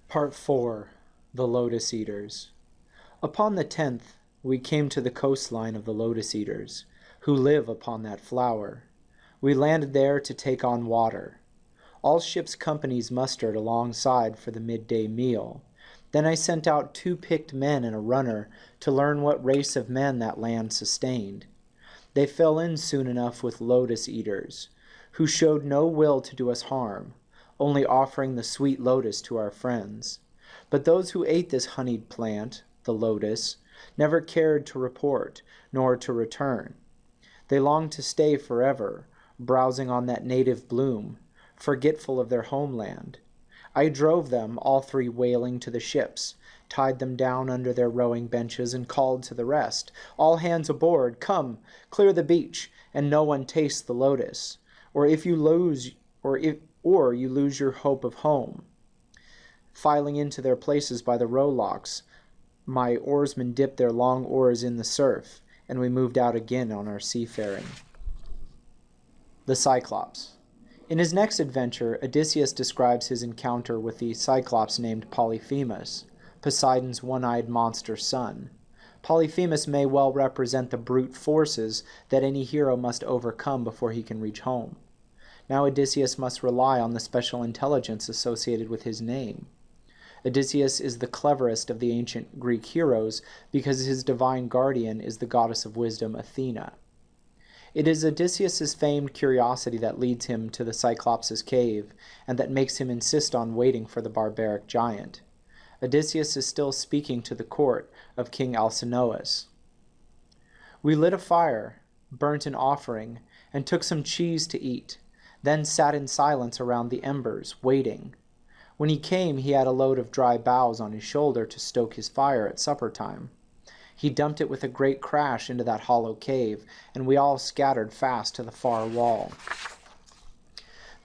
Part 4. The Lotus Eaters. Upon the 10th, we came to the coastline of the Lotus Eaters, who live upon that flower. We landed there to take on water. All ships' companies mustered alongside for the midday meal. Then I sent out 2 picked men and a runner to learn what race of men that land sustained. They fell in soon enough with Lotus Eaters, who showed no will to do us harm, only offering the sweet lotus to our friends. But those who ate this honeyed plant, the lotus, never cared to report, nor to return. They longed to stay forever, browsing on that native bloom, forgetful of their homeland. I drove them, all 3 wailing, to the ships, tied them down under their rowing benches, and called to the rest, "All hands aboard, come, clear the beach, and no one taste the lotus, or you lose your hope of home." Filing into their places by the rowlocks, my oarsmen dipped their long oars in the surf, and we moved out again on our seafaring. The Cyclops. In his next adventure, Odysseus describes his encounter with the Cyclops named Polyphemus, Poseidon's one-eyed monster son. Polyphemus may well represent the brute forces that any hero must overcome before he can reach home. Now Odysseus must rely on the special intelligence associated with his name. Odysseus is the cleverest of the ancient Greek heroes because his divine guardian is the goddess of wisdom, Athena. It is Odysseus's famed curiosity that leads him to the Cyclops' cave, and that makes him insist on waiting for the barbaric giant. Odysseus is still speaking to the court of King Alcinous. We lit a fire, burnt an offering, and took some cheese to eat, then sat in silence around the embers, waiting. When he came, he had a load of dry boughs on his shoulder to stoke his fire at supper time. He dumped it with a great crash into that hollow cave, and we all scattered fast to the far wall.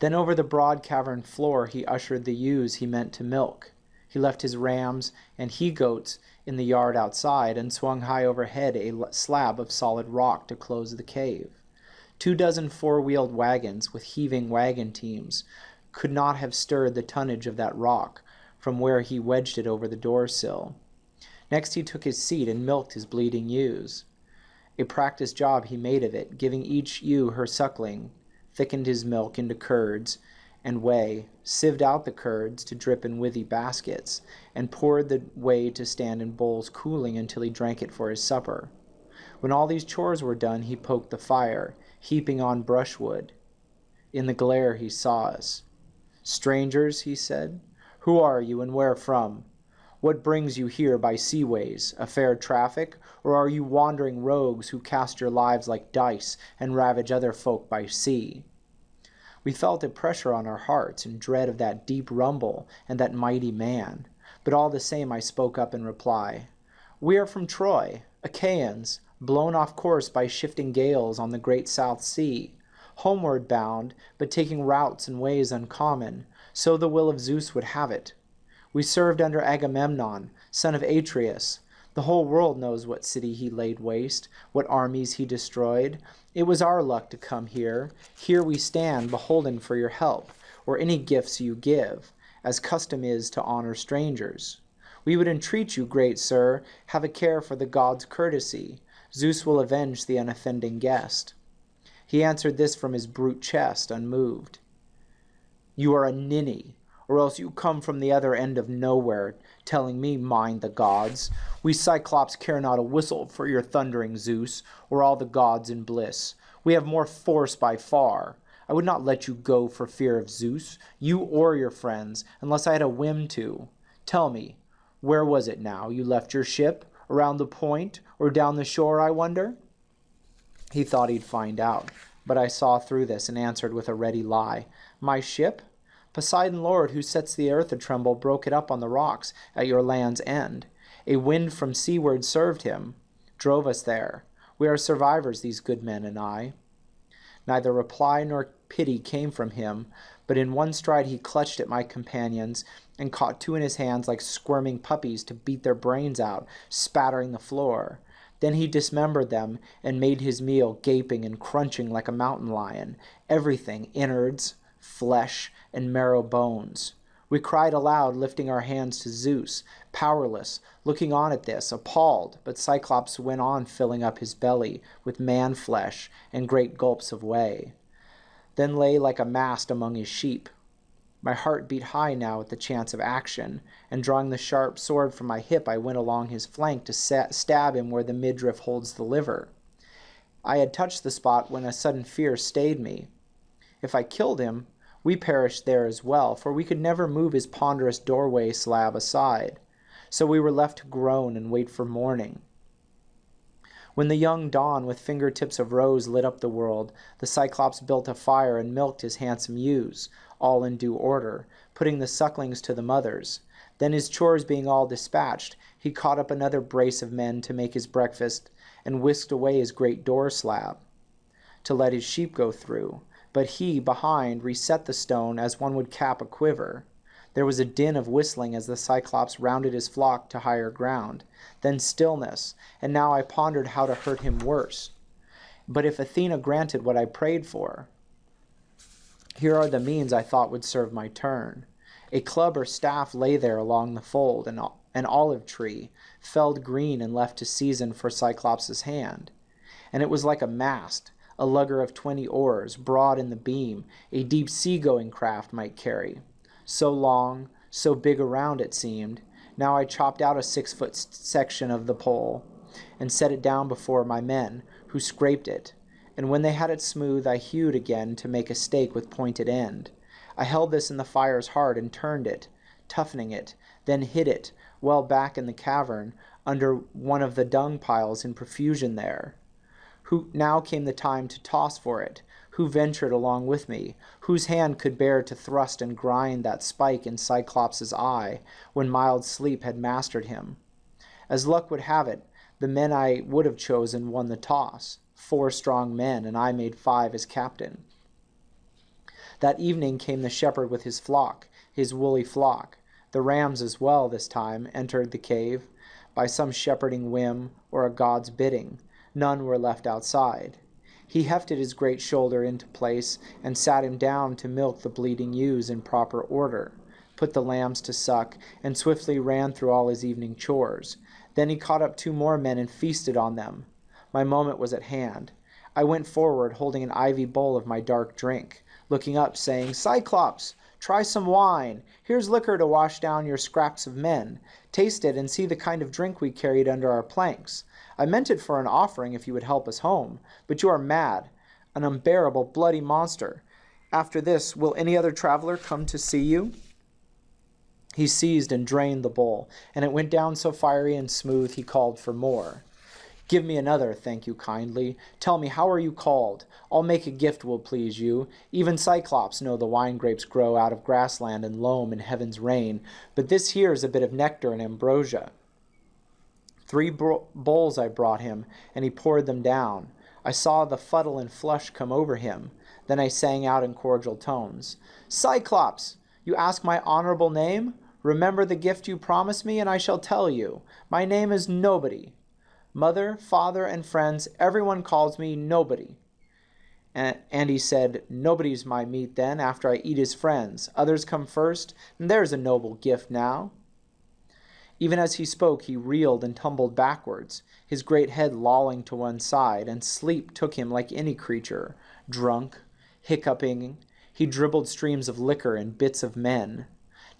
Then over the broad cavern floor he ushered the ewes he meant to milk. He left his rams and he-goats in the yard outside, and swung high overhead a slab of solid rock to close the cave. 24 four-wheeled wagons with heaving wagon teams could not have stirred the tonnage of that rock from where he wedged it over the door-sill. Next he took his seat and milked his bleeding ewes. A practiced job he made of it, giving each ewe her suckling, thickened his milk into curds and whey, sieved out the curds to drip in withy baskets, and poured the whey to stand in bowls cooling until he drank it for his supper. When all these chores were done, he poked the fire, heaping on brushwood. In the glare he saw us. "Strangers," he said, "who are you and where from? What brings you here by seaways, a fair traffic, or are you wandering rogues who cast your lives like dice and ravage other folk by sea?" We felt a pressure on our hearts and dread of that deep rumble and that mighty man, but all the same I spoke up in reply. "We are from Troy, Achaeans, blown off course by shifting gales on the great South Sea, homeward bound, but taking routes and ways uncommon, so the will of Zeus would have it. We served under Agamemnon, son of Atreus. The whole world knows what city he laid waste, what armies he destroyed. It was our luck to come here. Here we stand, beholden for your help, or any gifts you give, as custom is to honor strangers. We would entreat you, great sir, have a care for the gods' courtesy. Zeus will avenge the unoffending guest." He answered this from his brute chest, unmoved. "You are a ninny, or else you come from the other end of nowhere, telling me mind the gods. We Cyclops care not a whistle for your thundering Zeus, or all the gods in bliss. We have more force by far. I would not let you go for fear of Zeus, you or your friends, unless I had a whim to. Tell me, where was it now you left your ship? Around the point, or down the shore, I wonder?" He thought he'd find out, but I saw through this and answered with a ready lie. "My ship? Poseidon Lord, who sets the earth a-tremble, broke it up on the rocks at your land's end. A wind from seaward served him, drove us there. We are survivors, these good men and I." Neither reply nor pity came from him, but in one stride he clutched at my companions and caught 2 in his hands like squirming puppies to beat their brains out, spattering the floor. Then he dismembered them and made his meal, gaping and crunching like a mountain lion, everything, innards, flesh, and marrow bones. We cried aloud, lifting our hands to Zeus, powerless, looking on at this, appalled, but Cyclops went on filling up his belly with man-flesh and great gulps of whey, then lay like a mast among his sheep. My heart beat high now at the chance of action, and drawing the sharp sword from my hip, I went along his flank to stab him where the midriff holds the liver. I had touched the spot when a sudden fear stayed me. If I killed him, we perished there as well, for we could never move his ponderous doorway slab aside. So we were left to groan and wait for morning. When the young dawn with fingertips of rose lit up the world, the Cyclops built a fire and milked his handsome ewes, all in due order, putting the sucklings to the mothers. Then his chores being all dispatched, he caught up another brace of men to make his breakfast, and whisked away his great door slab to let his sheep go through. But he, behind, reset the stone as one would cap a quiver. There was a din of whistling as the Cyclops rounded his flock to higher ground. Then stillness, and now I pondered how to hurt him worse. But if Athena granted what I prayed for, here are the means I thought would serve my turn. A club or staff lay there along the fold, an olive tree, felled green and left to season for Cyclops' hand. And it was like a mast, a lugger of 20 oars, broad in the beam, a deep sea-going craft might carry. So long, so big around it seemed. Now I chopped out a 6-foot section of the pole, and set it down before my men, who scraped it. And when they had it smooth, I hewed again to make a stake with pointed end. I held this in the fire's heart and turned it, toughening it, then hid it, well back in the cavern, under one of the dung piles in profusion there. Who now came the time to toss for it? Who ventured along with me? Whose hand could bear to thrust and grind that spike in Cyclops' eye, when mild sleep had mastered him? As luck would have it, the men I would have chosen won the toss. 4 strong men, and I made 5 as captain. That evening came the shepherd with his flock, his woolly flock. The rams as well this time entered the cave, by some shepherding whim or a god's bidding. None were left outside. He hefted his great shoulder into place and sat him down to milk the bleeding ewes in proper order, put the lambs to suck, and swiftly ran through all his evening chores. Then he caught up 2 more men and feasted on them. My moment was at hand. I went forward, holding an ivy bowl of my dark drink, looking up, saying, "Cyclops, try some wine. Here's liquor to wash down your scraps of men. Taste it and see the kind of drink we carried under our planks. I meant it for an offering if you would help us home, but you are mad, an unbearable, bloody monster. After this, will any other traveler come to see you?" He seized and drained the bowl, and it went down so fiery and smooth he called for more. "Give me another, thank you kindly. Tell me, how are you called? I'll make a gift will please you. Even Cyclops know the wine grapes grow out of grassland and loam in heaven's rain, but this here is a bit of nectar and ambrosia." 3 bowls I brought him, and he poured them down. I saw the fuddle and flush come over him. Then I sang out in cordial tones, "Cyclops, you ask my honorable name? Remember the gift you promised me, and I shall tell you. My name is Nobody. Mother, father, and friends, everyone calls me Nobody." And he said, "Nobody's my meat then, after I eat his friends. Others come first, and there's a noble gift now." Even as he spoke, he reeled and tumbled backwards, his great head lolling to one side, and sleep took him like any creature. Drunk, hiccuping, he dribbled streams of liquor and bits of men.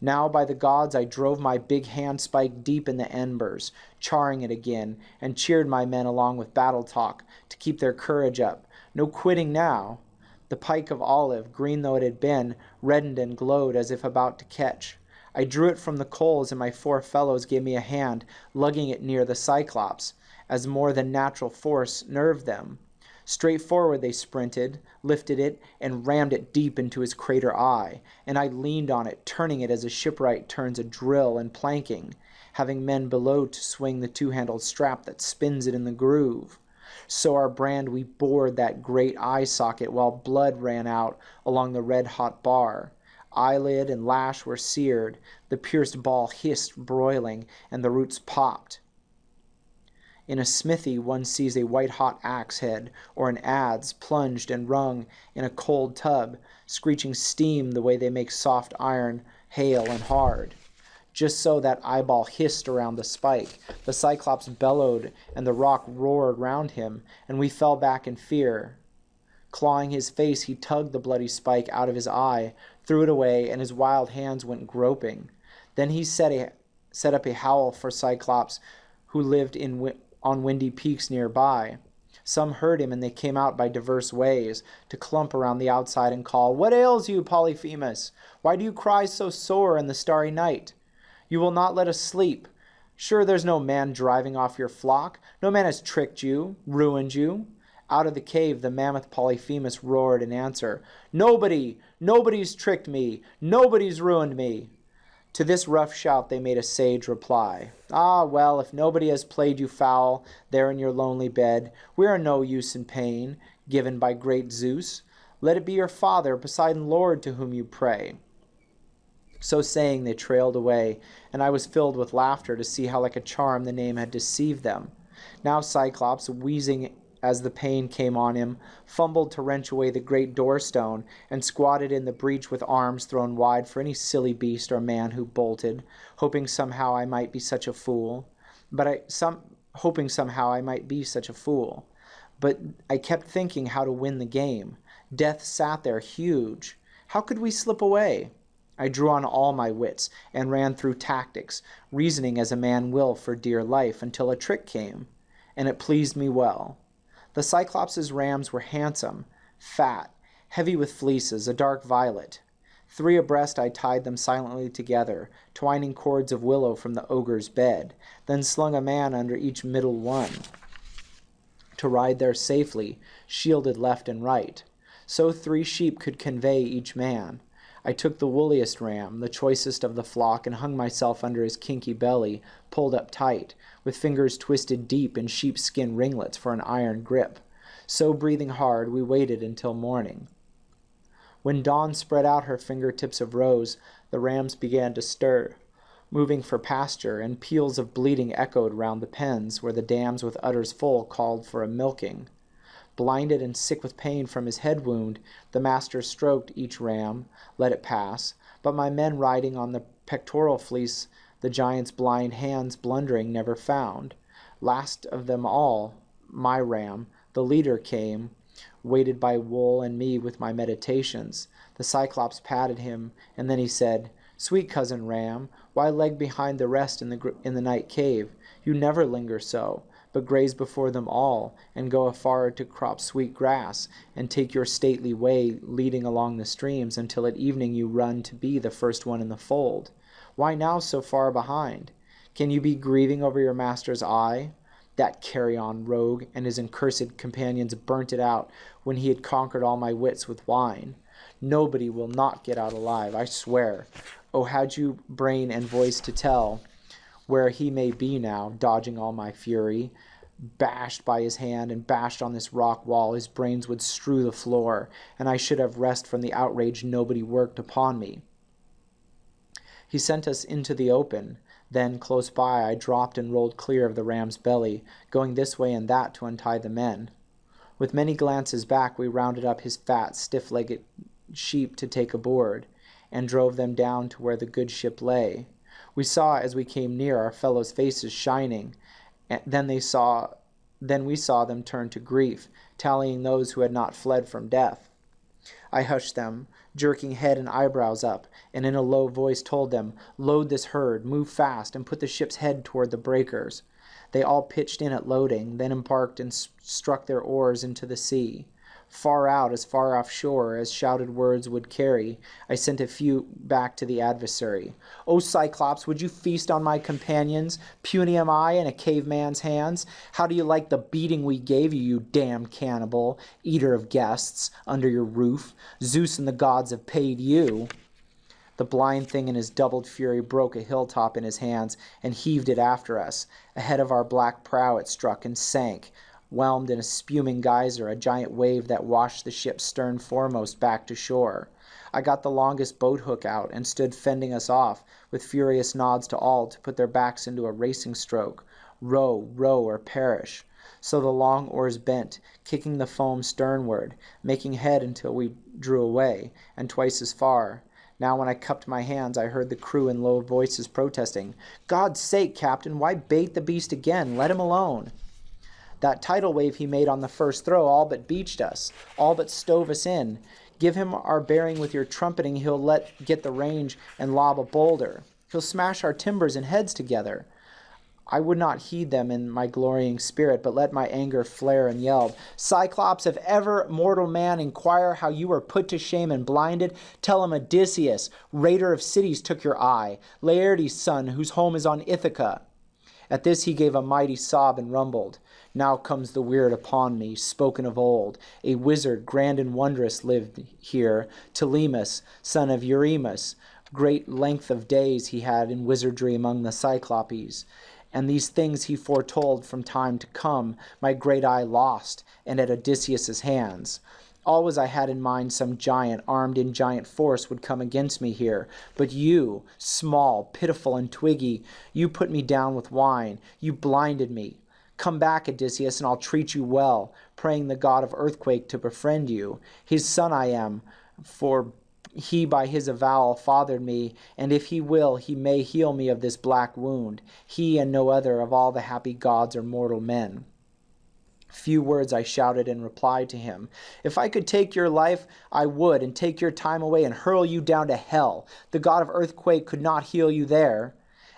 Now, by the gods, I drove my big handspike deep in the embers, charring it again, and cheered my men along with battle talk to keep their courage up. No quitting now. The pike of olive, green though it had been, reddened and glowed as if about to catch. I drew it from the coals, and my 4 fellows gave me a hand, lugging it near the Cyclops, as more than natural force nerved them. Straight forward they sprinted, lifted it, and rammed it deep into his crater eye, and I leaned on it, turning it as a shipwright turns a drill and planking, having men below to swing the 2-handled strap that spins it in the groove. So our brand we bored that great eye socket while blood ran out along the red-hot bar. Eyelid and lash were seared, the pierced ball hissed broiling, and the roots popped. In a smithy one sees a white-hot axe head, or an adze plunged and wrung in a cold tub, screeching steam the way they make soft iron hail and hard. Just so that eyeball hissed around the spike. The Cyclops bellowed, and the rock roared round him, and we fell back in fear. Clawing his face, he tugged the bloody spike out of his eye, threw it away, and his wild hands went groping. Then he set up a howl for Cyclops, who lived on windy peaks nearby. Some heard him, and they came out by diverse ways, to clump around the outside and call, "What ails you, Polyphemus? Why do you cry so sore in the starry night? You will not let us sleep. Sure there's no man driving off your flock. No man has tricked you, ruined you." Out of the cave the mammoth Polyphemus roared in answer, "Nobody's tricked me. Nobody's ruined me." To this rough shout they made a sage reply. "Ah, well, if nobody has played you foul there in your lonely bed, we are no use in pain, given by great Zeus. Let it be your father, Poseidon Lord, to whom you pray." So saying, they trailed away, and I was filled with laughter to see how like a charm the name had deceived them. Now Cyclops, wheezing as the pain came on him, fumbled to wrench away the great door-stone, and squatted in the breach with arms thrown wide for any silly beast or man who bolted, hoping somehow I might be such a fool. But I kept thinking how to win the game. Death sat there huge. How could we slip away? I drew on all my wits, and ran through tactics, reasoning as a man will for dear life, until a trick came, and it pleased me well. The Cyclops' rams were handsome, fat, heavy with fleeces, a dark violet. 3 abreast I tied them silently together, twining cords of willow from the ogre's bed, then slung a man under each middle one, to ride there safely, shielded left and right. So 3 sheep could convey each man. I took the woolliest ram, the choicest of the flock, and hung myself under his kinky belly, pulled up tight, with fingers twisted deep in sheepskin ringlets for an iron grip. So breathing hard, we waited until morning. When dawn spread out her fingertips of rose, the rams began to stir, moving for pasture, and peals of bleating echoed round the pens, where the dams with udders full called for a milking. Blinded and sick with pain from his head wound, the master stroked each ram, let it pass, but my men riding on the pectoral fleece, the giant's blind hands blundering never found. Last of them all, my ram, the leader came, weighted by wool and me with my meditations. The Cyclops patted him, and then he said, "Sweet cousin ram, why lag behind the rest in the night cave? You never linger so, but graze before them all, and go afar to crop sweet grass, and take your stately way leading along the streams, until at evening you run to be the first one in the fold. Why now so far behind? Can you be grieving over your master's eye? That carry-on rogue and his accursed companions burnt it out when he had conquered all my wits with wine. Nobody will not get out alive, I swear. Oh, had you brain and voice to tell where he may be now, dodging all my fury. Bashed by his hand and bashed on this rock wall, his brains would strew the floor, and I should have rest from the outrage nobody worked upon me. He sent us into the open. Then, close by, I dropped and rolled clear of the ram's belly, going this way and that to untie the men. With many glances back, we rounded up his fat, stiff-legged sheep to take aboard, and drove them down to where the good ship lay. We saw, as we came near, our fellows' faces shining, and then we saw them turn to grief, tallying those who had not fled from death. I hushed them, jerking head and eyebrows up, and in a low voice told them, "Load this herd, move fast, and put the ship's head toward the breakers." They all pitched in at loading, then embarked and struck their oars into the sea. Far out, as far offshore as shouted words would carry, I sent a few back to the adversary. "O Cyclops, would you feast on my companions? Puny am I in a caveman's hands. How do you like the beating we gave you, you damned cannibal, eater of guests, under your roof? Zeus and the gods have paid you." The blind thing in his doubled fury broke a hilltop in his hands and heaved it after us. Ahead of our black prow it struck and sank, whelmed in a spuming geyser, a giant wave that washed the ship's stern foremost back to shore. I got the longest boat hook out and stood fending us off, with furious nods to all to put their backs into a racing stroke. Row, row, or perish. So the long oars bent, kicking the foam sternward, making head until we drew away, and twice as far. Now when I cupped my hands, I heard the crew in low voices protesting, "God's sake, Captain, why bait the beast again? Let him alone." That tidal wave he made on the first throw all but beached us, all but stove us in. Give him our bearing with your trumpeting, he'll get the range and lob a boulder. He'll smash our timbers and heads together. I would not heed them in my glorying spirit, but let my anger flare and yelled, "Cyclops, if ever mortal man inquire how you were put to shame and blinded, tell him Odysseus, raider of cities, took your eye, Laertes' son, whose home is on Ithaca." At this he gave a mighty sob and rumbled, "Now comes the weird upon me, spoken of old. A wizard, grand and wondrous, lived here, Telemus, son of Eurymus. Great length of days he had in wizardry among the Cyclopes. And these things he foretold from time to come, my great eye lost, and at Odysseus' hands. Always I had in mind some giant, armed in giant force, would come against me here. But you, small, pitiful, and twiggy, you put me down with wine. You blinded me. Come back, Odysseus, and I'll treat you well, praying the god of earthquake to befriend you. His son I am, for he by his avowal fathered me, and if he will, he may heal me of this black wound, he and no other of all the happy gods or mortal men." Few words I shouted in reply to him. "If I could take your life, I would, and take your time away and hurl you down to hell. The god of earthquake could not heal you there."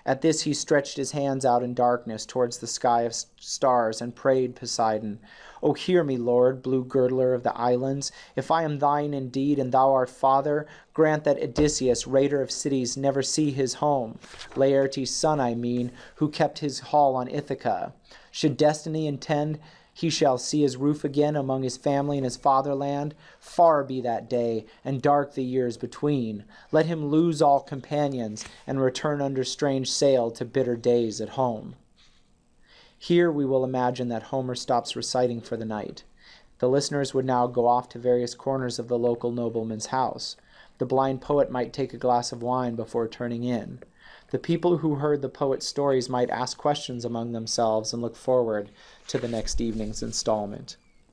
At this he stretched his hands out in darkness towards the sky of stars and prayed Poseidon, "O hear me, Lord, blue girdler of the islands. If I am thine indeed, and thou art father, grant that Odysseus, raider of cities, never see his home. Laertes' son, I mean, who kept his hall on Ithaca. Should destiny intend, he shall see his roof again among his family and his fatherland. Far be that day, and dark the years between. Let him lose all companions, and return under strange sail to bitter days at home." Here we will imagine that Homer stops reciting for the night. The listeners would now go off to various corners of the local nobleman's house. The blind poet might take a glass of wine before turning in. The people who heard the poet's stories might ask questions among themselves and look forward to the next evening's installment.